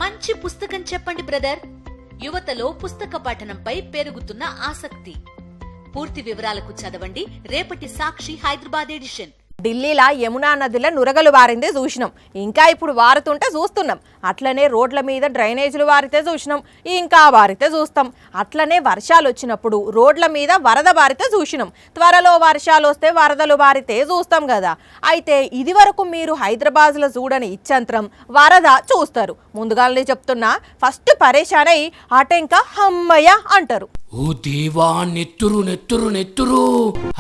మంచి పుస్తకం చెప్పండి బ్రదర్. యువతలో పుస్తక పఠనంపై పెరుగుతున్న ఆసక్తి. పూర్తి వివరాలకు చదవండి రేపటి సాక్షి హైదరాబాద్ ఎడిషన్. ఢిల్లీలో యమునా నదిలో నురగలు వారిందే చూసినాం, ఇంకా ఇప్పుడు వారుతుంటే చూస్తున్నాం. అట్లనే రోడ్ల మీద డ్రైనేజీలు వారితే చూసినాం, ఇంకా వారితే చూస్తాం. అట్లనే వర్షాలు వచ్చినప్పుడు రోడ్ల మీద వరద వారితే చూసినాం. త్వరలో వర్షాలు వస్తే వరదలు వారితే చూస్తాం కదా. అయితే ఇది వరకు మీరు హైదరాబాద్లో చూడని ఇచ్చంత్రం వరద చూస్తారు. ముందుగానే చెప్తున్నా, ఫస్ట్ పరేషాన్ అయ్యి అటెంక హమ్మయ్య అంటారు. ఓ దేవా, నెత్తురు నెత్తురు నెత్తురు.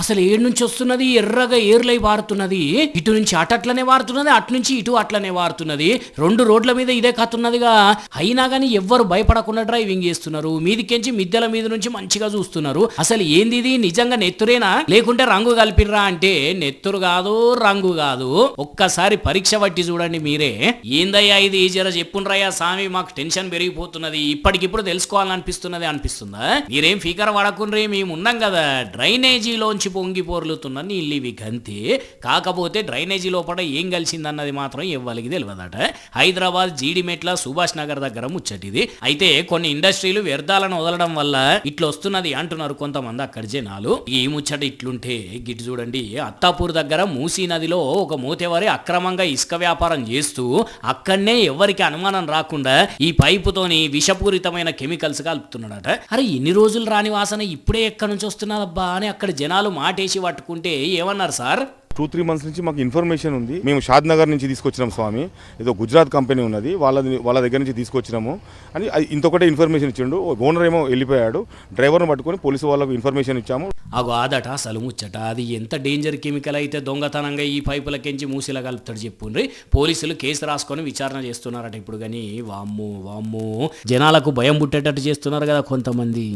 అసలు ఏడు నుంచి వస్తున్నది, ఎర్రగా ఏర్లై వారుతున్నది. ఇటు నుంచి అట్లనే వారుతున్నది, అటు నుంచి ఇటు అట్లనే వారుతున్నది. రెండు రోడ్ల మీద ఇదే కతున్నదిగా. అయినా గానీ ఎవ్వరు భయపడకుండా డ్రైవింగ్ చేస్తున్నారు. మీదికెంచి మిద్దెల మీద నుంచి మంచిగా చూస్తున్నారు. అసలు ఏంది ఇది, నిజంగా నెత్తురేనా లేకుంటే రంగు కలిపిర్రా అంటే నెత్తురు కాదు, రంగు కాదు. ఒక్కసారి పరీక్ష పట్టి చూడండి మీరే. ఏందయ్యా ఇది, జర చెప్పుండ్రయ్యా సామి, మాకు టెన్షన్ పెరిగిపోతున్నది, ఇప్పటికిప్పుడు తెలుసుకోవాలనిపిస్తున్నది అనిపిస్తుందా? మీరేం ఫికర్ పడకుండ్రీ, మేము ఉన్నాం కదా. డ్రైనేజీలోంచి పొంగి పొర్లుతున్న నీళ్ళు ఇవి గంతే. కాకపోతే డ్రైనేజీ లోపల ఏం కలిసిందన్నది మాత్రం ఎవ్వరికి తెలియదట. హైదరాబాద్ జీడిమెట్ల సుభాష్ నగర్ దగ్గర ముచ్చటిది. అయితే కొన్ని ఇండస్ట్రీలు వ్యర్థాలను వదలడం వల్ల ఇట్లా వస్తున్నది అంటున్నారు కొంతమంది అక్కడి జనాలు. ఈ ముచ్చట ఇట్లుంటే గిట్ చూడండి, అత్తాపూర్ దగ్గర మూసీ నదిలో ఒక మూతెవరి అక్రమంగా ఇసుక వ్యాపారం చేస్తూ అక్కడనే ఎవరికి అనుమానం రాకుండా ఈ పైపుతోని విషపూరితమైన కెమికల్స్ కలుపుతున్నాడట. అరే ఇన్ని రోజులు రాని వాసన ఇప్పుడే ఎక్కడి నుంచి వస్తున్నదబ్బా అని అక్కడ జనాలు మాటేసి పట్టుకుంటే ఏమన్నారు సార్? 2-3 months నుంచి మాకు ఇన్ఫర్మేషన్ ఉంది. మేము షాద్ నగర్ నుంచి తీసుకొచ్చినాం స్వామి, ఏదో గుజరాత్ కంపెనీ ఉన్నది, వాళ్ళ దగ్గర నుంచి తీసుకొచ్చినాము అని ఇంతొకటే ఇన్ఫర్మేషన్ ఇచ్చిండు. ఓనర్ ఏమో వెళ్ళిపోయాడు, డ్రైవర్ను పట్టుకొని పోలీసు వాళ్ళకు ఇన్ఫర్మేషన్ ఇచ్చాము. అగో ఆదట అసలు ముచ్చట. అది ఎంత డేంజర్ కెమికల్ అయితే దొంగతనంగా ఈ పైపులకెంచి మూసిలా కలుపుతాడు చెప్పుండ్రి. పోలీసులు కేసు రాసుకొని విచారణ చేస్తున్నారట ఇప్పుడు. కానీ వామ్మో వామ్మో, జనాలకు భయం పుట్టేటట్టు చేస్తున్నారు కదా కొంతమంది.